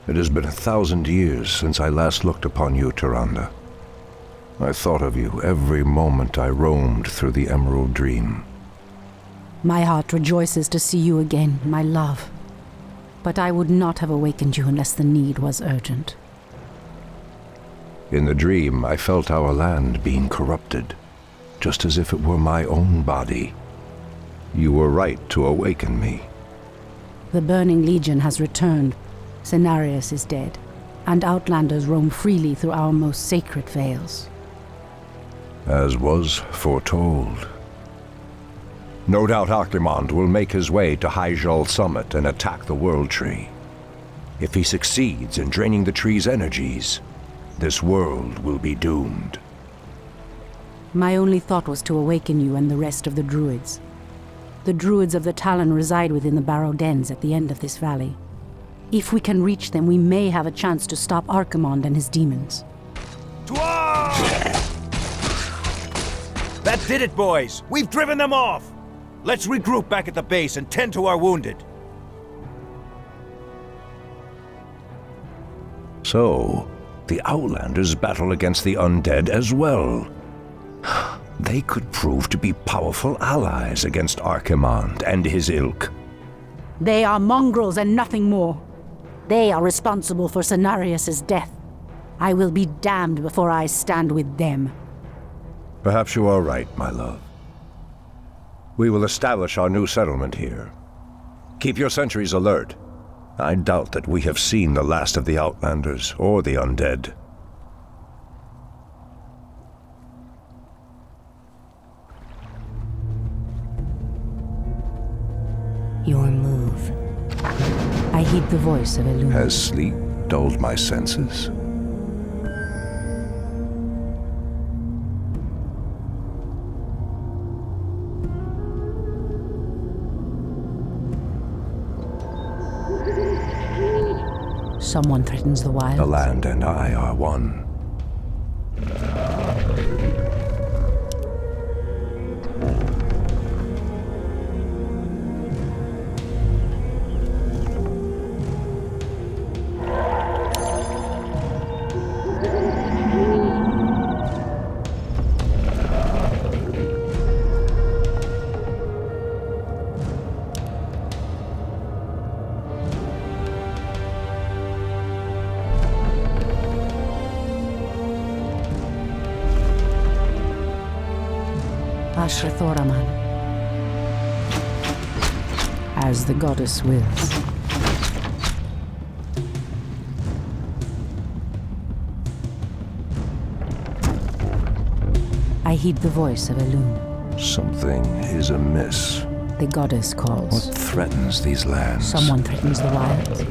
It has been 1,000 years since I last looked upon you, Tyrande. I thought of you every moment I roamed through the Emerald Dream. My heart rejoices to see you again, my love. But I would not have awakened you unless the need was urgent. In the dream, I felt our land being corrupted, just as if it were my own body. You were right to awaken me. The Burning Legion has returned. Cenarius is dead, and Outlanders roam freely through our most sacred vales. As was foretold. No doubt Archimonde will make his way to Hyjal Summit and attack the World Tree. If he succeeds in draining the tree's energies, this world will be doomed. My only thought was to awaken you and the rest of the Druids. The Druids of the Talon reside within the Barrow Dens at the end of this valley. If we can reach them, we may have a chance to stop Archimonde and his demons. To arms! That did it, boys! We've driven them off! Let's regroup back at the base and tend to our wounded. So, the Outlanders battle against the undead as well. They could prove to be powerful allies against Archimonde and his ilk. They are mongrels and nothing more. They are responsible for Cenarius' death. I will be damned before I stand with them. Perhaps you are right, my love. We will establish our new settlement here. Keep your sentries alert. I doubt that we have seen the last of the Outlanders or the undead. Your move. I heed the voice of Illumine. Has sleep dulled my senses? Someone threatens the wild. The land and I are one. Ashrathoraman. As the goddess wills. I heed the voice of Illumine. Something is amiss. The goddess calls. What threatens these lands? Someone threatens the wilds.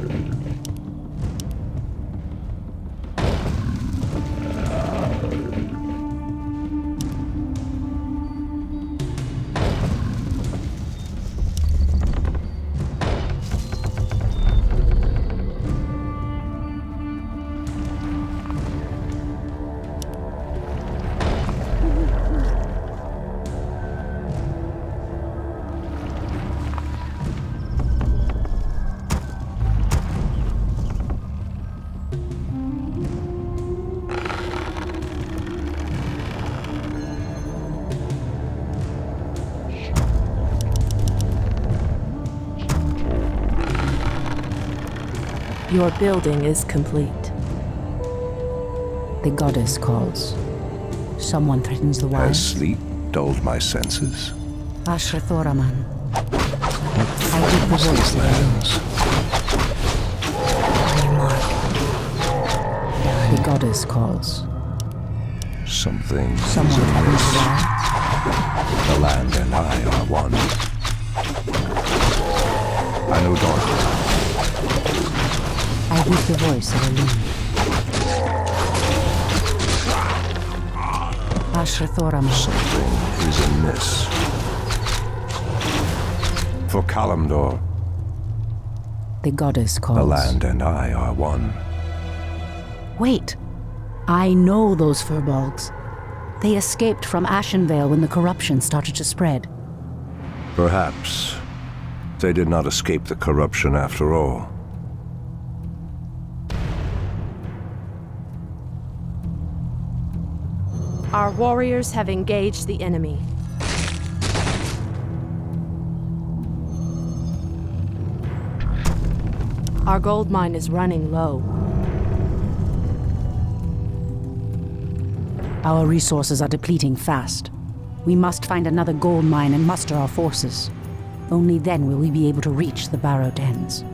Your building is complete. The goddess calls. Someone threatens the wild. Has sleep dulled my senses? Ashrathoraman. I heed the voice of Lands. The goddess calls. Something Someone is threatens the amiss. wild. The land and I are one. I know darkness. I heed the voice of Illumine. Ashrathoraman. Something is amiss. For Kalimdor, The goddess calls. the land and I are one. Wait. I know those furbolgs. They escaped from Ashenvale when the corruption started to spread. Perhaps they did not escape the corruption after all. Our warriors have engaged the enemy. Our gold mine is running low. Our resources are depleting fast. We must find another gold mine and muster our forces. Only then will we be able to reach the Barrow Dens.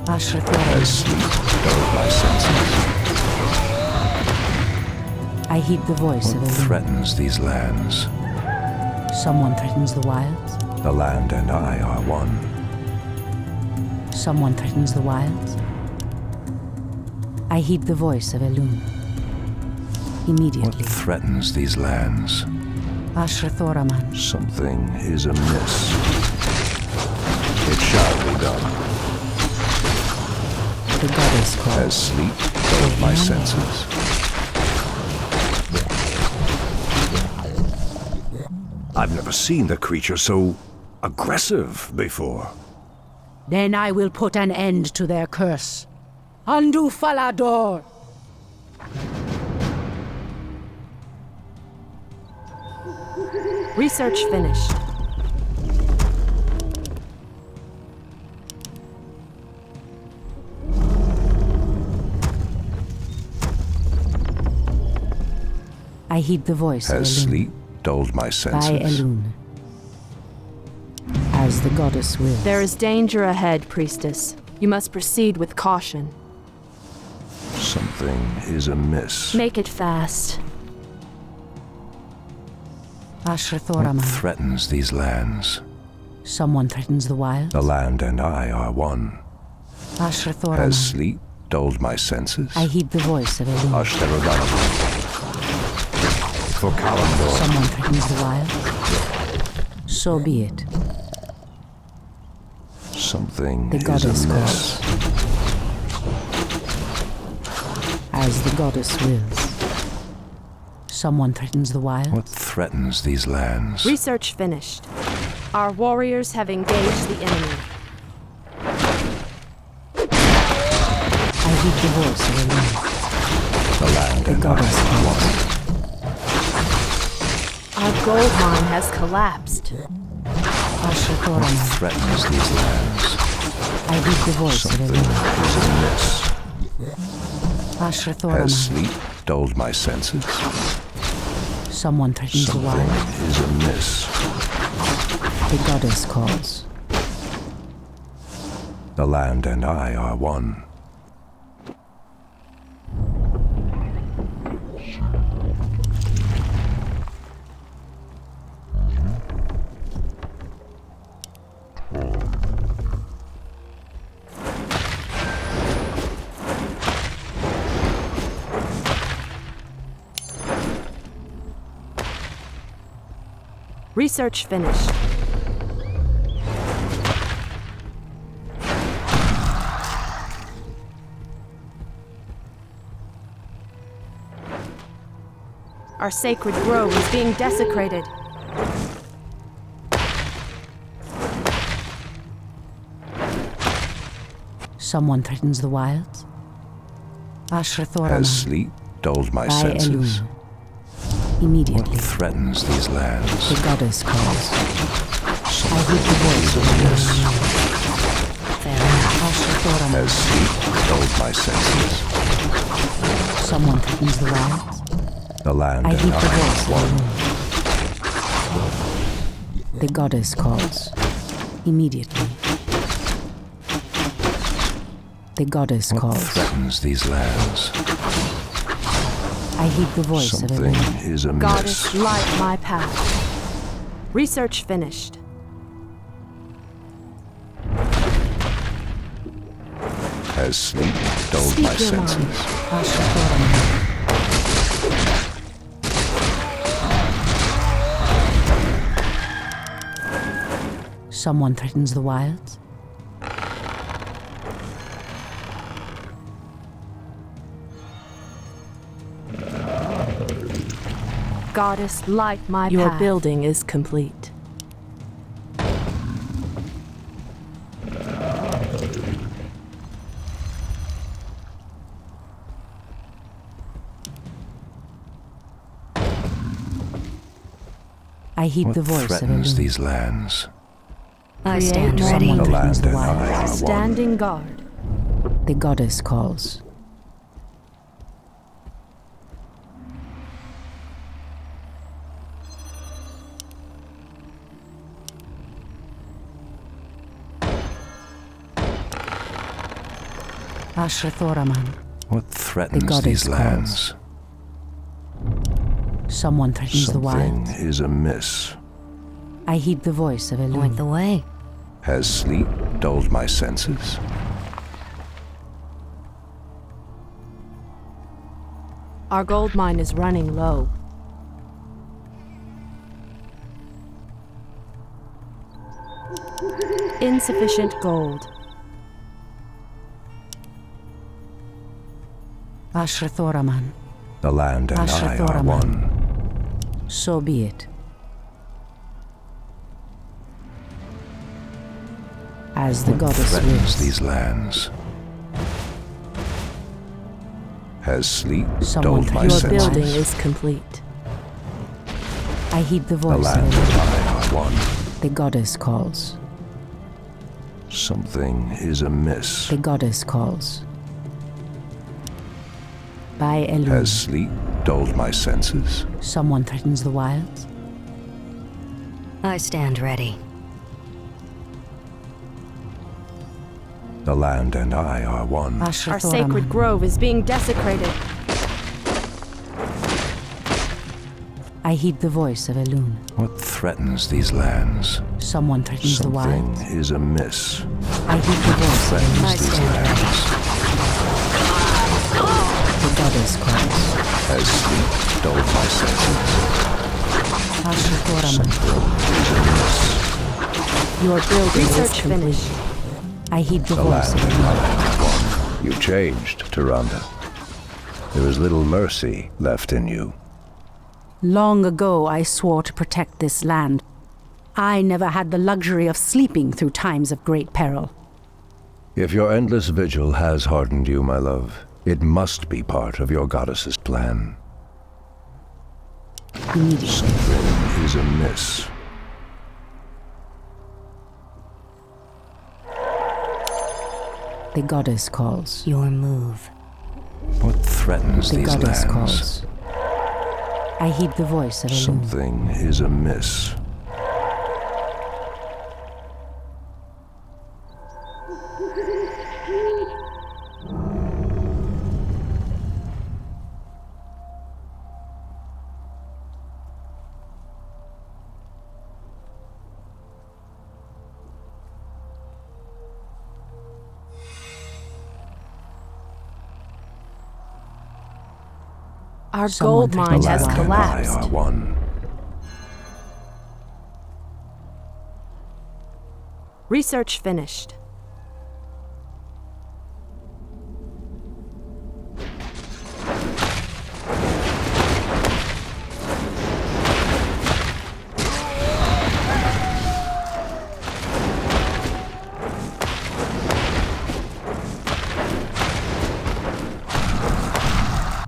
As sleep dulled my senses. I heed the voice of What Elune. threatens these lands? Someone threatens the wilds. The land and I are one. Someone threatens the wilds. I heed the voice of Elune. What Immediately. threatens these lands? Ashrathoraman. Something is amiss. It shall be done. The goddess calls. As sleep dulled my senses. I've never seen the creature so aggressive before. Then I will put an end to their curse. Undo Falador! Research finished. I heed the voice of As Elune. sleep dulled my By senses. Elune. As the goddess wills. There is danger ahead, priestess. You must proceed with caution. Something is amiss. Make it fast. What Ashrathoraman. threatens these lands? Someone threatens the wild. The land and I are one. Ashrathoraman. As sleep dulled my senses. I heed the voice of Elune. Ashtarodana. For Kalimdor. Someone threatens the wild. So be it. Something The is goddess amiss. As the goddess wills. Someone threatens the wild. What threatens these lands? Research finished. Our warriors have engaged the enemy. I heed the voice of Elune. The land The and goddess I are calls. one. Our gold mine has collapsed. Ashrathoraman. Threatens these lands. I heed the voice of Something Elune. is amiss. Ashrathoraman. As sleep dulled my senses. Someone threatens the Something wild. is amiss. The goddess calls. The land and I are one. Research finished. Our sacred grove is being desecrated. Someone threatens the wilds. Ashrathoraman. As sleep dulled my By senses. Elune. What Immediately. threatens these lands? The goddess calls. I heed the voice of Yes. Fair enough. Ashrathoraman. As sleep dulled my senses. Someone threatens the wilds. The land I and heed the I voice are of one. Elune. The goddess calls. Immediately. The goddess What calls. threatens these lands? I heed the voice of Something Elune. is amiss. Goddess, light my path. Research finished. As sleep dulled Speak my your mind. senses. Ashrathoraman. Someone threatens the wilds. Goddess, light my Your path. building is complete. I heed the voice of threatens Elune. these lands? I stand ready. Someone The threatens land the and I wild. are one. Standing guard. The goddess calls. Ashrathoraman. What threatens goddess these calls. lands? Someone threatens the Something wild. is amiss. I heed the voice of Point Elune. the way. Has sleep dulled my senses? Our gold mine is running low. Insufficient gold. Ashrathoraman. The land and I are Ashrathoraman. one. So be it. As the What goddess threatens wills. these lands? Has sleep Someone dulled my threatens Your the senses? building is complete. I heed the The voice of land and Elune. I are one. The goddess calls. Something is amiss. The goddess calls. By Elune. Has sleep dulled my senses? Someone threatens the wilds. I stand ready. The land and I are one. Our Ashrathoraman. sacred grove is being desecrated. I heed the voice of Elune. What threatens these lands? Someone threatens the Something wilds. is amiss. I heed the voice of Threatens Elune. I these stand ready. lands. The goddess calls. Has sleep dulled my senses? Ashrathoraman. Is amiss. Your building Research is complete. finished. I heed the The voice land of and I Elune. are one. You changed, Tyrande. There is little mercy left in you. Long ago, I swore to protect this land. I never had the luxury of sleeping through times of great peril. If your endless vigil has hardened you, my love, it must be part of your goddess's plan. Immediately. Something is amiss. The goddess calls. Your move. What threatens The these goddess lands? calls. I heed the voice of Elune. Something is amiss. Our Someone gold threatens mine the has land And I collapsed. are one. Research finished.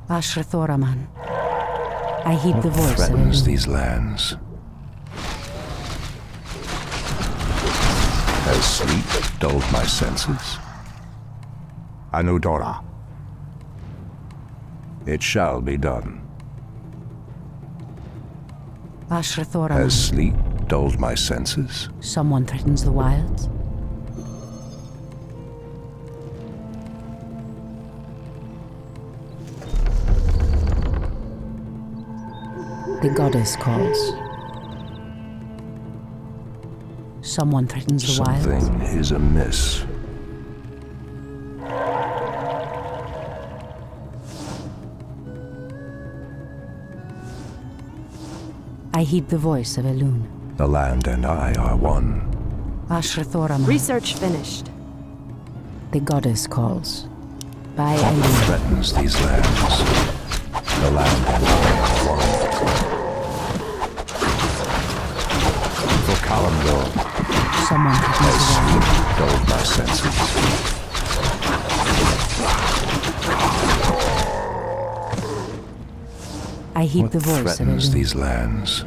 Ashrathoraman. I heed the What voice of threatens Elune. these lands? Has sleep dulled my senses? Anudora. It shall be done. Ashrathoraman. Has sleep dulled my senses? Someone threatens the wilds. The goddess calls. Someone threatens the wilds. Something is amiss. I heed the voice of Elune. The land and I are one. Ashrathoraman. Research finished. The goddess calls. By What Elune. threatens these lands? The land and I are one. For Kalimdor, Someone threatens the wilds. Dulled my senses. I heed What the voice of threatens Elune. these lands?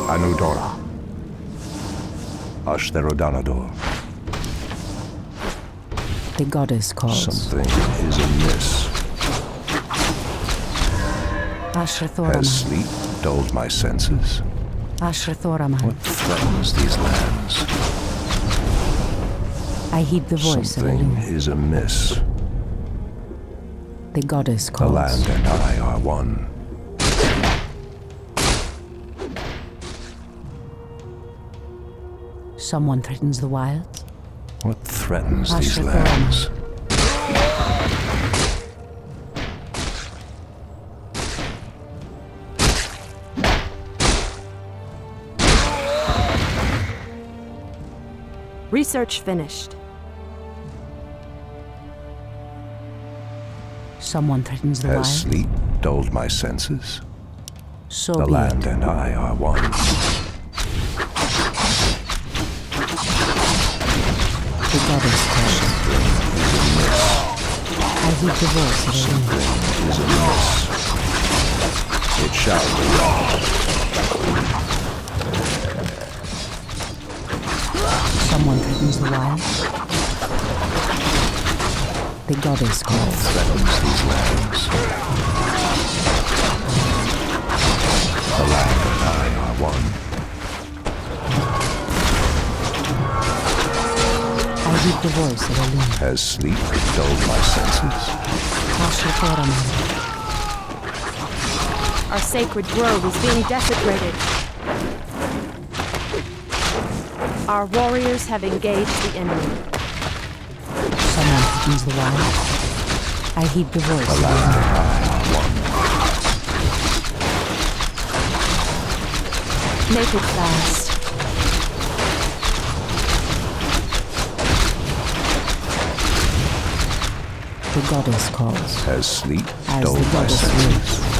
Anudora. Ashtherodanador. The goddess calls. Something is amiss. Ashrathoraman. Has sleep dulled my senses? Ashrathoraman. What threatens these lands? I heed the voice Something of Elune. is amiss. The goddess The calls. land and I are one. Someone threatens the wilds. What threatens these Ashrathoraman. lands? Research finished. Someone threatens the Has wilds. sleep dulled my senses? So The be land it. and I are one. The goddess calls. I heed the voice of Elune. Is amiss. It shall be done. Someone threatens the wilds. The goddess calls. Threatens these lands. The land and I are one. I heed the voice of Elune. Has sleep dulled my senses? Ashrathoraman. Our sacred grove is being desecrated. Our warriors have engaged the enemy. Someone threatens the wilds. I heed the voice The of land Elune. and I are one. Make it fast. The goddess calls. Has sleep As dulled the my goddess senses? wills.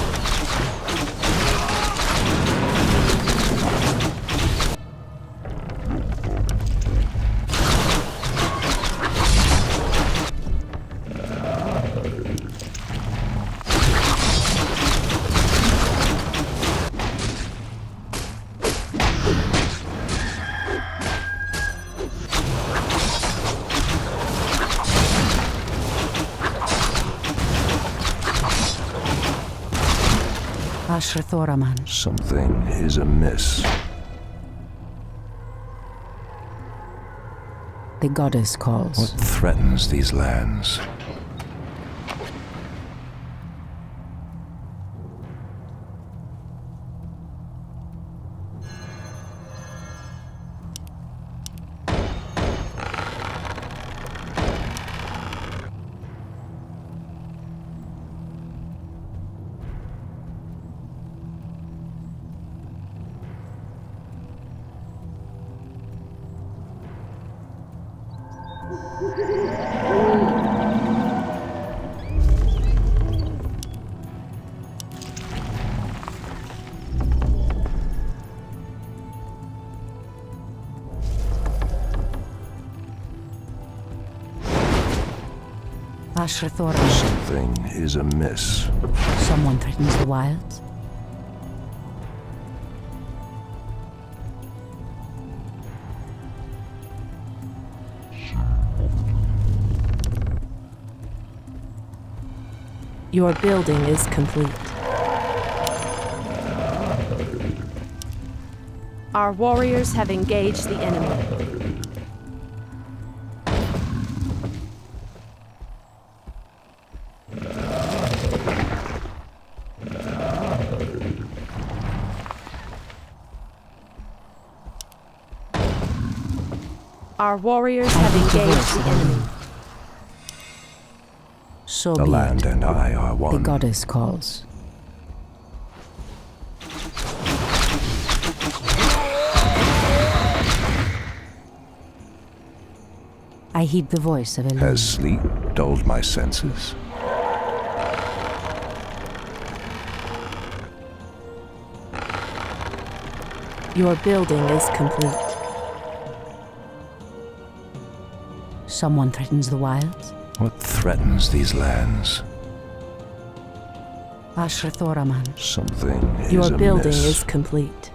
Ashrathoraman. Something is amiss. The goddess calls. What threatens these lands? Ashrathoraman. Something is amiss. Someone threatens the wilds. Your building is complete. Our warriors have engaged the enemy. Our warriors have engaged the enemy. So The be land it. and I are The one. goddess calls. I heed the voice of Elune. Has sleep dulled my senses? Your building is complete. Someone threatens the wilds. What threatens these lands? Ashrathoraman. Something is Your amiss. building is complete.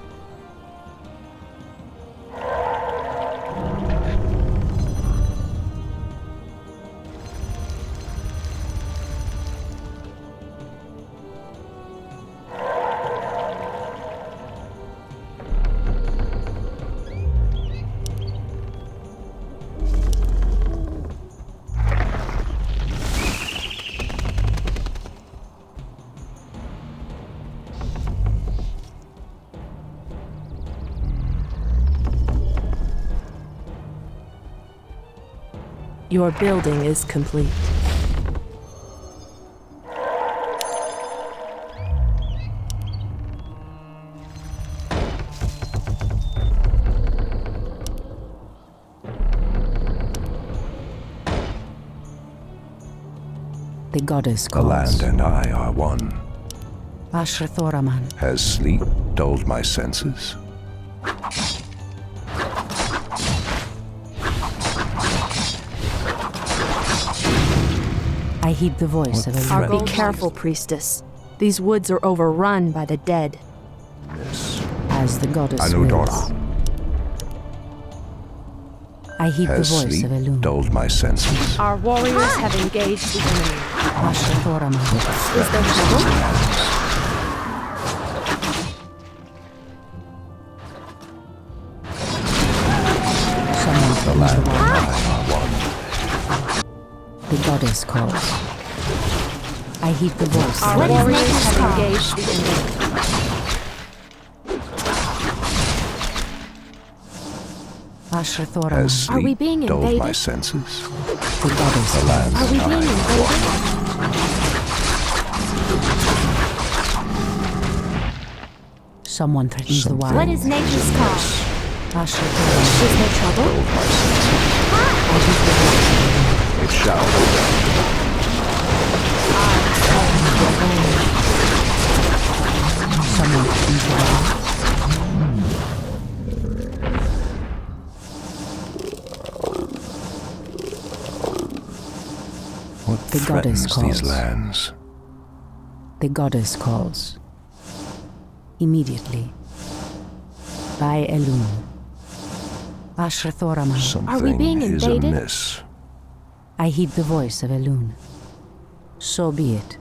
Your building is complete. The goddess The calls. land and I are one. Ashrathoraman. Has sleep dulled my senses? I heed the voice of threat? Elune. Be careful, priestess. These woods are overrun by the dead. Miss As the goddess Anudora. wills. I heed the Has voice sleep of Elune. dulled my senses? Our warriors have engaged the enemy. Ashrathoraman. Is there trouble? Someone The threatens land the and wild. I are one. The goddess calls. I heed the voice Our of Elune. warriors have engaged the enemy. Ashrathoraman. Has sleep Are we being dulled my invaded? senses? The goddess The land Are we and being I invaded? Someone threatens the wild. What is nature's call? Ashrathoraman. Is there trouble? dulled my senses. I heed the voice of Elune. It shall be done. Someone threatens the wild. What The goddess threatens these calls. lands? The goddess calls. Immediately. By Elune. Ashrathoraman. Something being is invaded? amiss. I heed the voice of Elune. So be it.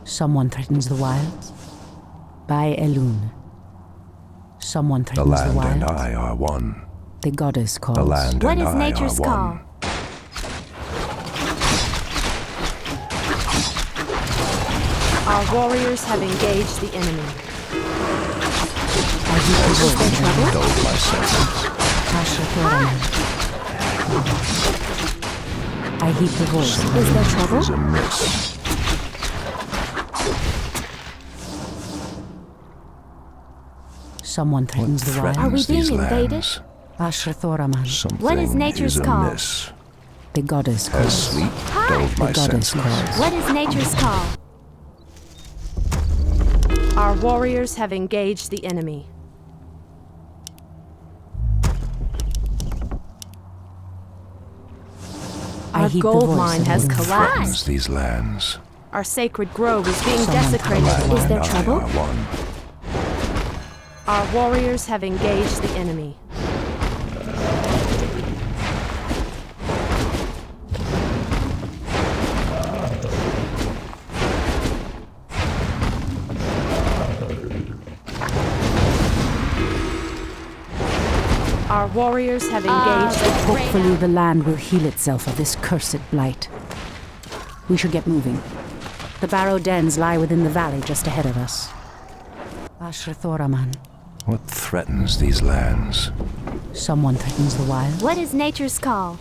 Someone threatens the wilds. By Elune. Someone The threatens the, land and wilds. I are one. The goddess calls. The land What and is I nature's are call? one. Our warriors have engaged the enemy. I heed the Is voice there of trouble? Dulled my senses. Ashrathoraman. I heed the voice. Is there trouble? Is amiss. Someone threatens the Threatens wild. we being these invaded? lands? Ashrathoraman. Something What is nature's is call? amiss. The goddess Has calls. sleep dulled my The goddess senses? calls. What is nature's call? Our warriors have engaged the enemy. I Our heed the gold voice mine of has Elune. Threatens collapsed. these lands. Our sacred grove is being Someone desecrated. threatens the Is there And I trouble? are one. Our warriors have engaged the enemy. Our warriors have engaged the Hopefully the land will heal itself of this cursed blight. We should get moving. The barrow dens lie within the valley just ahead of us. Ashrathoraman. What threatens these lands? Someone threatens the wild. What is nature's call?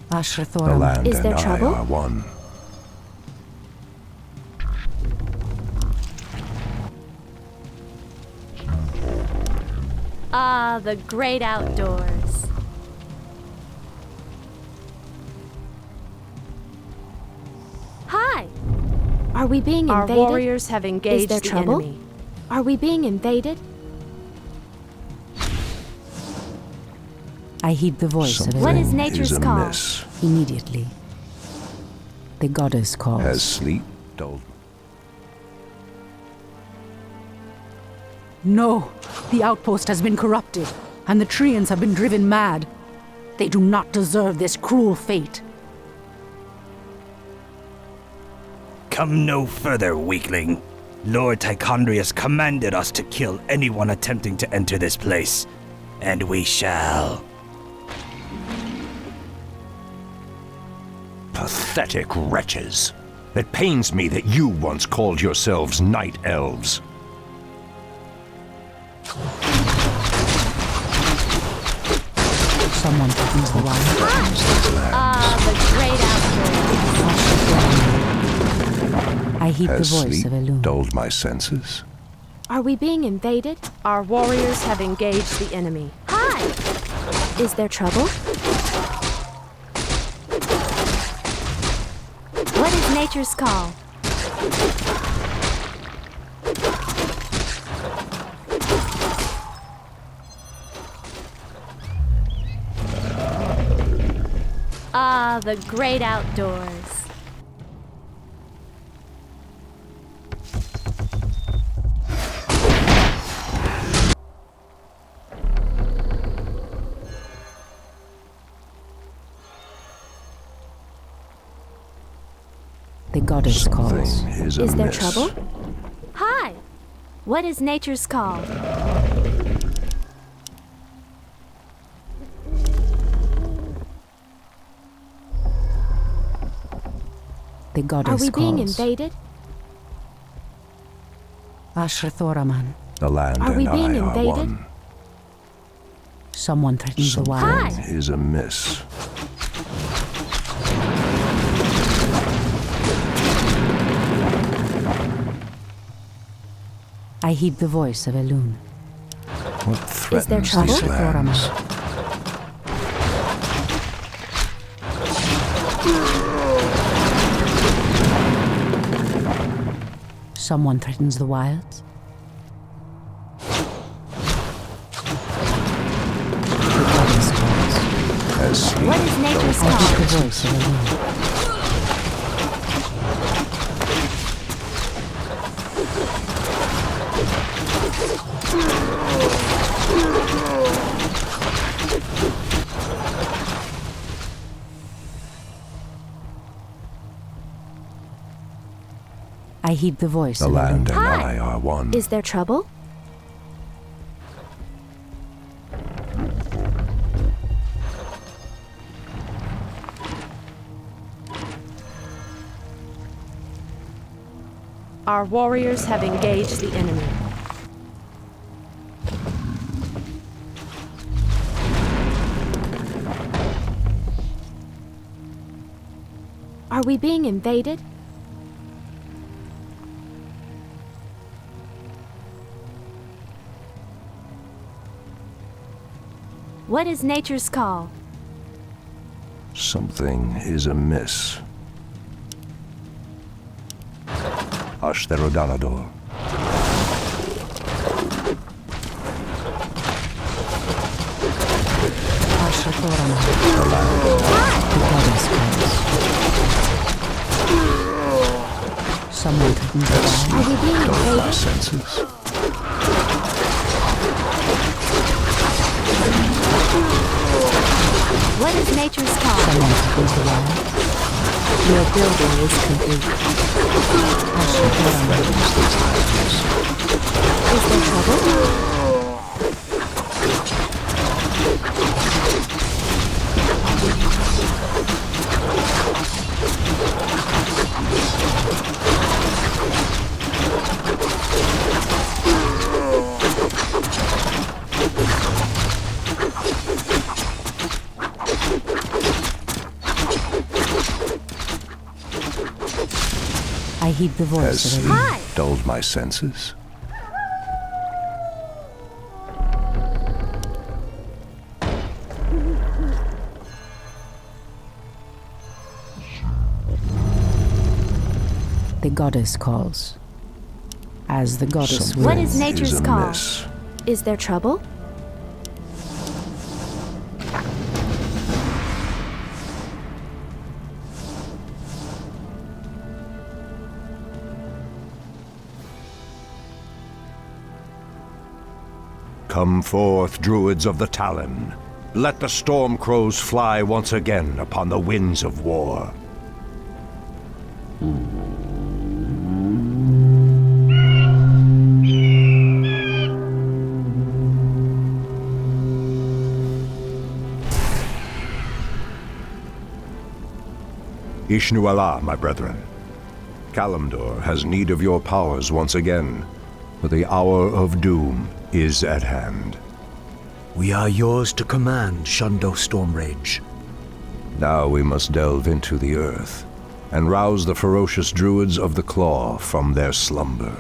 The Ashrathoraman. land Is there and trouble? I are one. Ah, the great outdoors. Hi. Are we being Our invaded? warriors have engaged there the trouble? enemy. Are we being invaded? I heed the voice of Something What is Elune. nature's is call? amiss. Immediately. The goddess calls. Has sleep dulled? No! The outpost has been corrupted, and the Treants have been driven mad. They do not deserve this cruel fate. Come no further, weakling. Lord Tichondrius commanded us to kill anyone attempting to enter this place, and we shall. Pathetic wretches. It pains me that you once called yourselves Night Elves. Someone threatens the wild. The great outdoors. I heed the Has voice sleep of Elune. dulled my senses? Are we being invaded? Our warriors have engaged the enemy. Hi! Is there trouble? What is nature's call? The great outdoors. The goddess calls. Something is Is there amiss. trouble? Hi! What is nature's call? The goddess Are we calls. being invaded? Ashrathoraman. The land Are we and being I are invaded? one. Someone threatens the wild. Hi! Something is amiss. I heed the voice of Elune. What Is there threatens trouble? these lands? Someone threatens the wilds. The goddess calls. Has sleep What is nature's I heed call? the voice of Elune. I heed the voice the of land Elune. and Hi. I are one. Is there trouble? Our warriors have engaged the enemy. Are we being invaded? What is nature's call? Something is amiss. Ashtherodanador. Ashrathoraman. The goddess calls. Someone threatens the wild. Are we being Dull my invaded? senses. What is nature's call? Someone threatens the wild. Your building is complete. Ashrathoraman. Is there trouble? I heed the voice Has of sleep Elune. Hi! dulled my senses? The goddess calls. As the goddess Something What is wills. nature's call? amiss. Is there trouble? Come forth, druids of the Talon. Let the storm crows fly once again upon the winds of war. Ishnu Allah, my brethren. Kalimdor has need of your powers once again, for the hour of doom is at hand. We are yours to command, Shundo Stormrage. Now we must delve into the earth and rouse the ferocious druids of the Claw from their slumber.